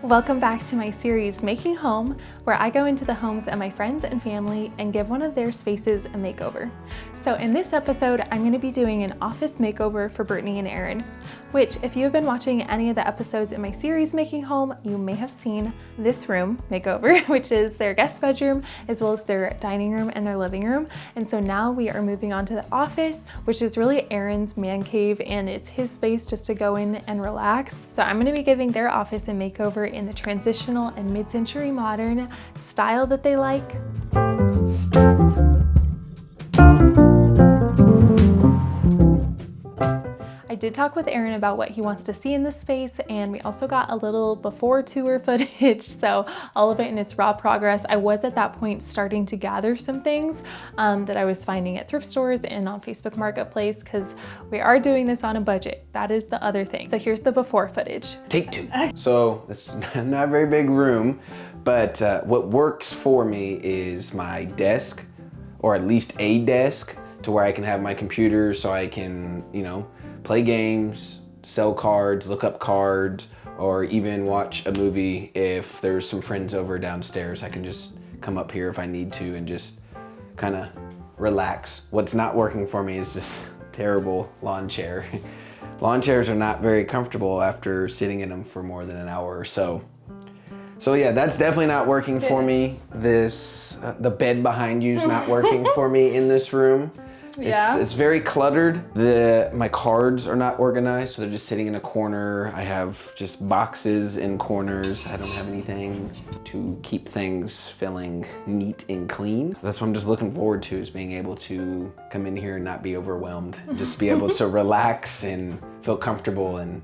Welcome back to my series, Making Home, where I go into the homes of my friends and family and give one of their spaces a makeover. So in this episode, I'm going to be doing an office makeover for Brittany and Aaron, which if you have been watching any of the episodes in my series, Making Home, you may have seen this room makeover, which is their guest bedroom, as well as their dining room and their living room. And so now we are moving on to the office, which is really Aaron's man cave, and it's his space just to go in and relax. So I'm going to be giving their office a makeover in the transitional and mid-century modern style that they like. I did talk with Aaron about what he wants to see in this space, and we also got a little before tour footage, so all of it in its raw progress. I was at that point starting to gather some things that I was finding at thrift stores and on Facebook Marketplace, because we are doing this on a budget. That is the other thing. So here's the before footage. Take two. So this is not a very big room, but what works for me is my desk, or at least a desk, to where I can have my computer so I can, play games, sell cards, look up cards, or even watch a movie. If there's some friends over downstairs, I can just come up here if I need to and just kind of relax. What's not working for me is this terrible lawn chair. Lawn chairs are not very comfortable after sitting in them for more than an hour or so. So yeah, that's definitely not working for me. The bed behind you is not working for me in this room. Yeah. It's very cluttered. My cards are not organized, so they're just sitting in a corner. I have just boxes in corners. I don't have anything to keep things feeling neat and clean. So that's what I'm just looking forward to, is being able to come in here and not be overwhelmed. Just be able to relax and feel comfortable and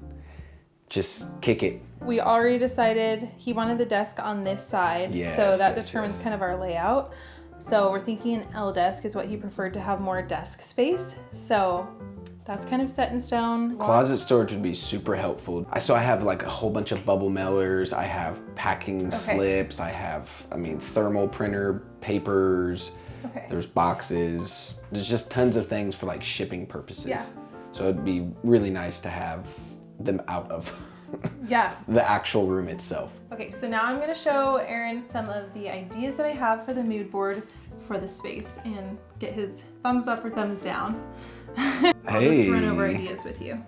just kick it. We already decided he wanted the desk on this side, so that determines kind of our layout. So we're thinking an L desk is what he preferred to have more desk space. So that's kind of set in stone. Closet storage would be super helpful. So I have like a whole bunch of bubble mailers. I have packing slips. I have, thermal printer papers. There's boxes. There's just tons of things for like shipping purposes. Yeah. So it'd be really nice to have them out of the actual room itself. Okay, so now I'm gonna show Aaron some of the ideas that I have for the mood board for the space and get his thumbs up or thumbs down. I'll just run over ideas with you.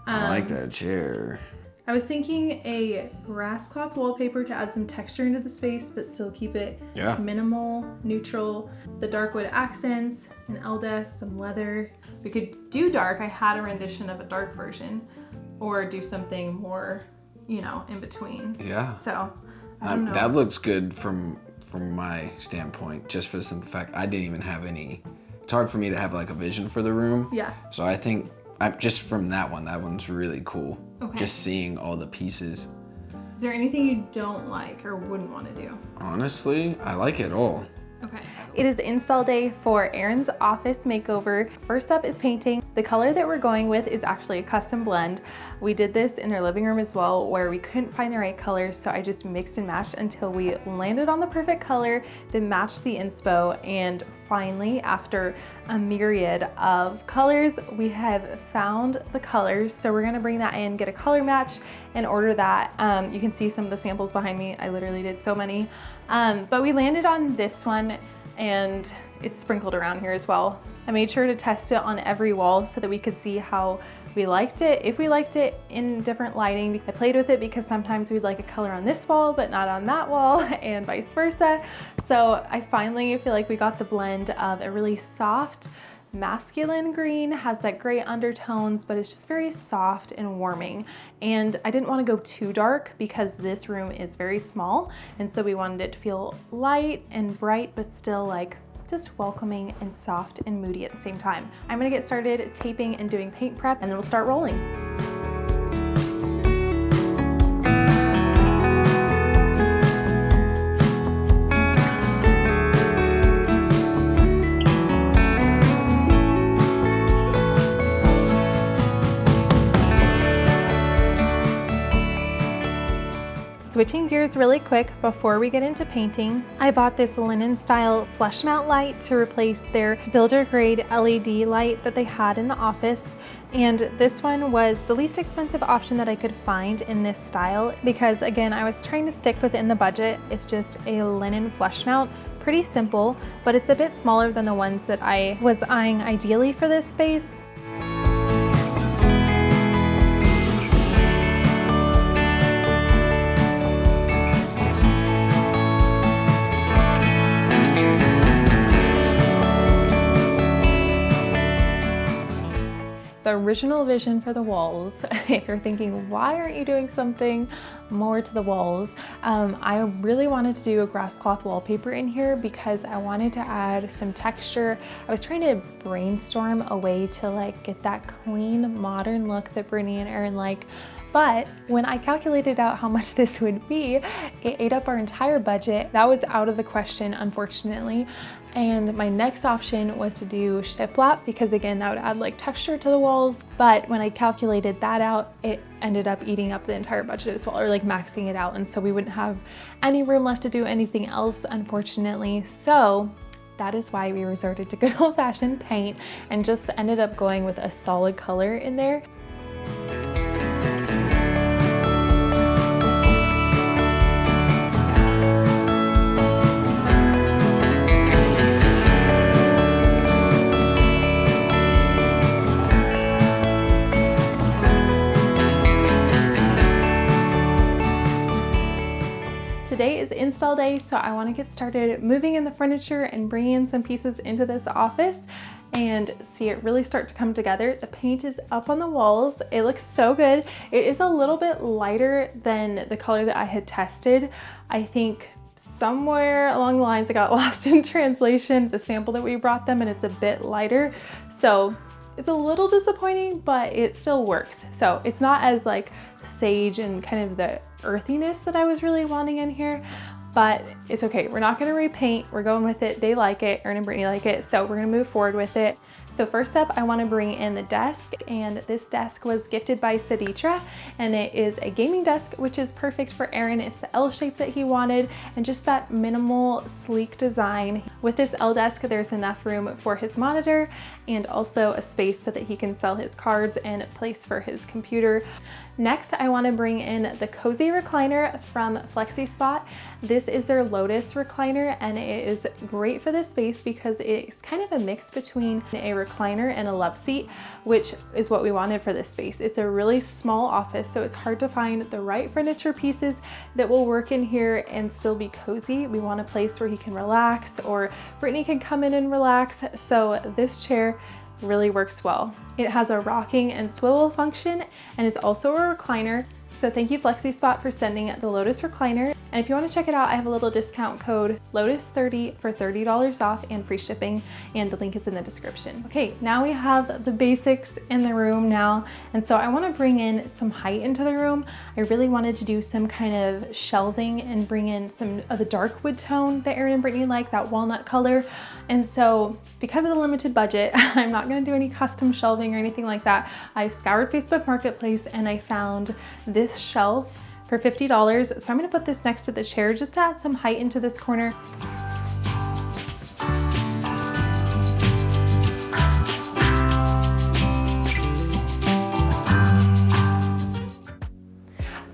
I like that chair. I was thinking a grass cloth wallpaper to add some texture into the space, but still keep it minimal, neutral. The dark wood accents, an L desk, some leather. We could do dark. I had a rendition of a dark version, or do something more, in between. Yeah. So, I don't know. That looks good from my standpoint, just for the simple fact I didn't even have any. It's hard for me to have like a vision for the room. Yeah. So I think just from that one's really cool. Okay. Just seeing all the pieces. Is there anything you don't like or wouldn't want to do? Honestly, I like it all. Okay. It is install day for Aaron's office makeover. First up is painting. The color that we're going with is actually a custom blend. We did this in their living room as well, where we couldn't find the right colors, so I just mixed and matched until we landed on the perfect color that matched the inspo. And finally, after a myriad of colors, we have found the colors. So we're gonna bring that in, get a color match, and order that. You can see some of the samples behind me. I literally did so many. But we landed on this one, and it's sprinkled around here as well. I made sure to test it on every wall so that we could see how we liked it, if we liked it in different lighting. I played with it because sometimes we'd like a color on this wall but not on that wall, and vice versa. So I finally feel like we got the blend of a really soft masculine green, has that gray undertones, but it's just very soft and warming. And I didn't want to go too dark because this room is very small, and so we wanted it to feel light and bright but still like just welcoming and soft and moody at the same time. I'm gonna get started taping and doing paint prep, and then we'll start rolling. Switching gears really quick before we get into painting, I bought this linen style flush mount light to replace their builder grade LED light that they had in the office. And this one was the least expensive option that I could find in this style because again, I was trying to stick within the budget. It's just a linen flush mount, pretty simple, but it's a bit smaller than the ones that I was eyeing ideally for this space. The original vision for the walls, if you're thinking, why aren't you doing something more to the walls? I really wanted to do a grass cloth wallpaper in here because I wanted to add some texture. I was trying to brainstorm a way to like get that clean, modern look that Brittany and Aaron like. But when I calculated out how much this would be, it ate up our entire budget. That was out of the question, unfortunately. And my next option was to do shiplap because again, that would add like texture to the walls. But when I calculated that out, it ended up eating up the entire budget as well, or like maxing it out. And so we wouldn't have any room left to do anything else, unfortunately. So that is why we resorted to good old-fashioned paint and just ended up going with a solid color in there. Today is install day, so I want to get started moving in the furniture and bringing in some pieces into this office and see it really start to come together. The paint is up on the walls. It looks so good. It is a little bit lighter than the color that I had tested. I think somewhere along the lines I got lost in translation, the sample that we brought them, and it's a bit lighter. So it's a little disappointing, but it still works. So it's not as like sage and kind of the earthiness that I was really wanting in here, but it's okay. We're not gonna repaint, we're going with it. They like it, Aaron and Brittany like it, so we're gonna move forward with it. So first up, I wanna bring in the desk, and this desk was gifted by Saditra, and it is a gaming desk, which is perfect for Aaron. It's the L shape that he wanted, and just that minimal, sleek design. With this L desk, there's enough room for his monitor, and also a space so that he can sell his cards and a place for his computer. Next, I want to bring in the Cozy Recliner from FlexiSpot. This is their Lotus recliner, and it is great for this space because it's kind of a mix between a recliner and a love seat, which is what we wanted for this space. It's a really small office, so it's hard to find the right furniture pieces that will work in here and still be cozy. We want a place where he can relax, or Brittany can come in and relax. So this chair really works well. It has a rocking and swivel function and is also a recliner. So thank you FlexiSpot for sending the Lotus recliner. And if you want to check it out, I have a little discount code Lotus30 for $30 off and free shipping, and the link is in the description. Okay, now we have the basics in the room now. And so I want to bring in some height into the room. I really wanted to do some kind of shelving and bring in some of the dark wood tone that Aaron and Brittany like, that walnut color. And so because of the limited budget, I'm not going to do any custom shelving or anything like that. I scoured Facebook Marketplace and I found this shelf for $50. So I'm going to put this next to the chair just to add some height into this corner.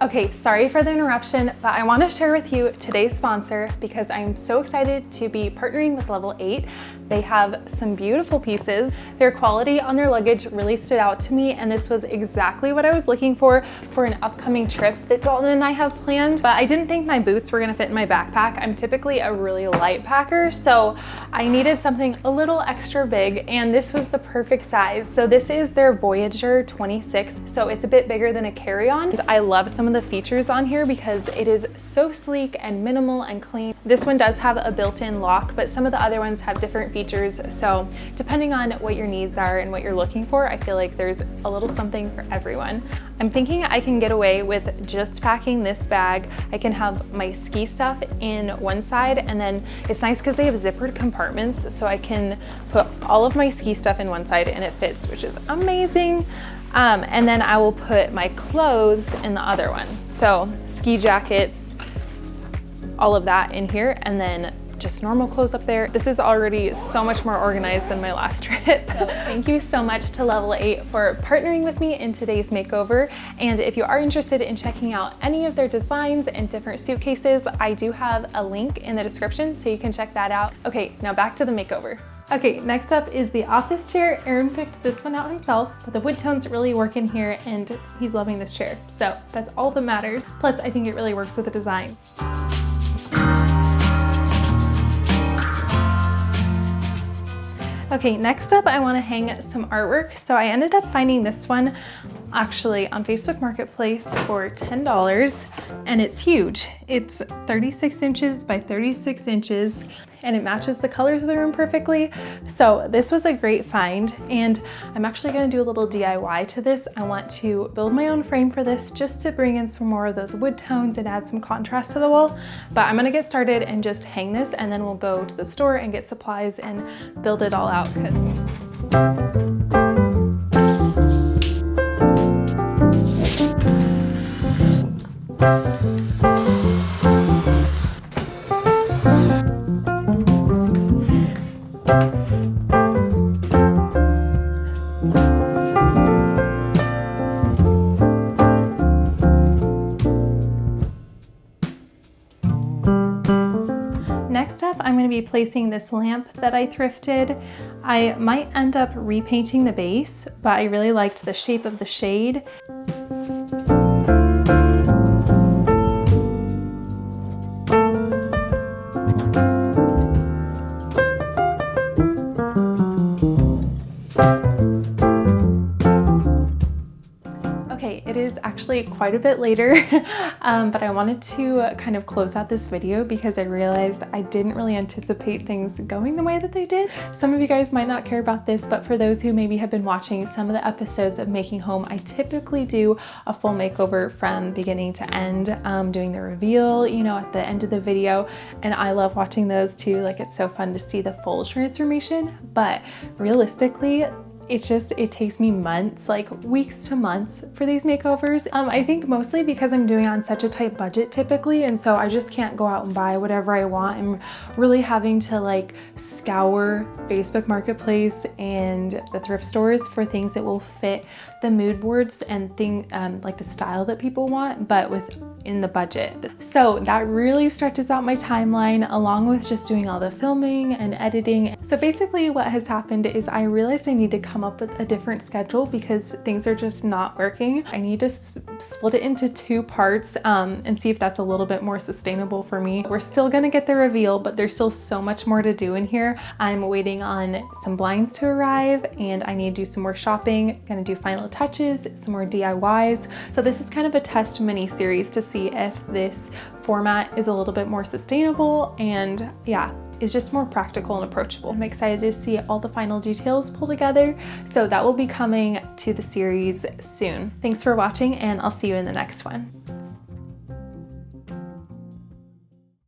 Okay, sorry for the interruption, but I want to share with you today's sponsor because I'm so excited to be partnering with Level 8. They have some beautiful pieces. Their quality on their luggage really stood out to me, and this was exactly what I was looking for an upcoming trip that Dalton and I have planned, but I didn't think my boots were gonna fit in my backpack. I'm typically a really light packer, so I needed something a little extra big, and this was the perfect size. So this is their Voyager 26, so it's a bit bigger than a carry-on. I love some of the features on here because it is so sleek and minimal and clean. This one does have a built-in lock, but some of the other ones have different features. So depending on what your needs are and what you're looking for, I feel like there's a little something for everyone. I'm thinking I can get away with just packing this bag. I can have my ski stuff in one side, and then it's nice because they have zippered compartments, so I can put all of my ski stuff in one side and it fits, which is amazing. And then I will put my clothes in the other one. So ski jackets, all of that in here, and then just normal clothes up there. This is already so much more organized than my last trip. So thank you so much to Level 8 for partnering with me in today's makeover. And if you are interested in checking out any of their designs and different suitcases, I do have a link in the description so you can check that out. Okay, now back to the makeover. Okay, next up is the office chair. Aaron picked this one out himself, but the wood tones really work in here and he's loving this chair. So that's all that matters. Plus, I think it really works with the design. Okay, next up I want to hang some artwork. So I ended up finding this one actually on Facebook Marketplace for $10 and it's huge. It's 36 inches by 36 inches and it matches the colors of the room perfectly. So this was a great find and I'm actually going to do a little DIY to this. I want to build my own frame for this just to bring in some more of those wood tones and add some contrast to the wall. But I'm going to get started and just hang this and then we'll go to the store and get supplies and build it all out. Next up, I'm going to be placing this lamp that I thrifted. I might end up repainting the base, but I really liked the shape of the shade. Okay, it is actually quite a bit later, but I wanted to kind of close out this video because I realized I didn't really anticipate things going the way that they did. Some of you guys might not care about this, but for those who maybe have been watching some of the episodes of Making Home, I typically do a full makeover from beginning to end, doing the reveal, you know, at the end of the video. And I love watching those too. Like, it's so fun to see the full transformation, but realistically, it takes me months, like weeks to months for these makeovers. I think mostly because I'm doing on such a tight budget typically, and so I just can't go out and buy whatever I want. I'm really having to like scour Facebook Marketplace and the thrift stores for things that will fit the mood boards and like the style that people want, but within the budget. So that really stretches out my timeline along with just doing all the filming and editing. So basically what has happened is I realized I need to come up with a different schedule because things are just not working. I need to split it into 2 parts and see if that's a little bit more sustainable for me. We're still gonna get the reveal, but there's still so much more to do in here. I'm waiting on some blinds to arrive and I need to do some more shopping. Gonna do final touches, some more DIYs. So this is kind of a test mini series to see if this format is a little bit more sustainable and yeah, is just more practical and approachable. I'm excited to see all the final details pull together. So that will be coming to the series soon. Thanks for watching and I'll see you in the next one.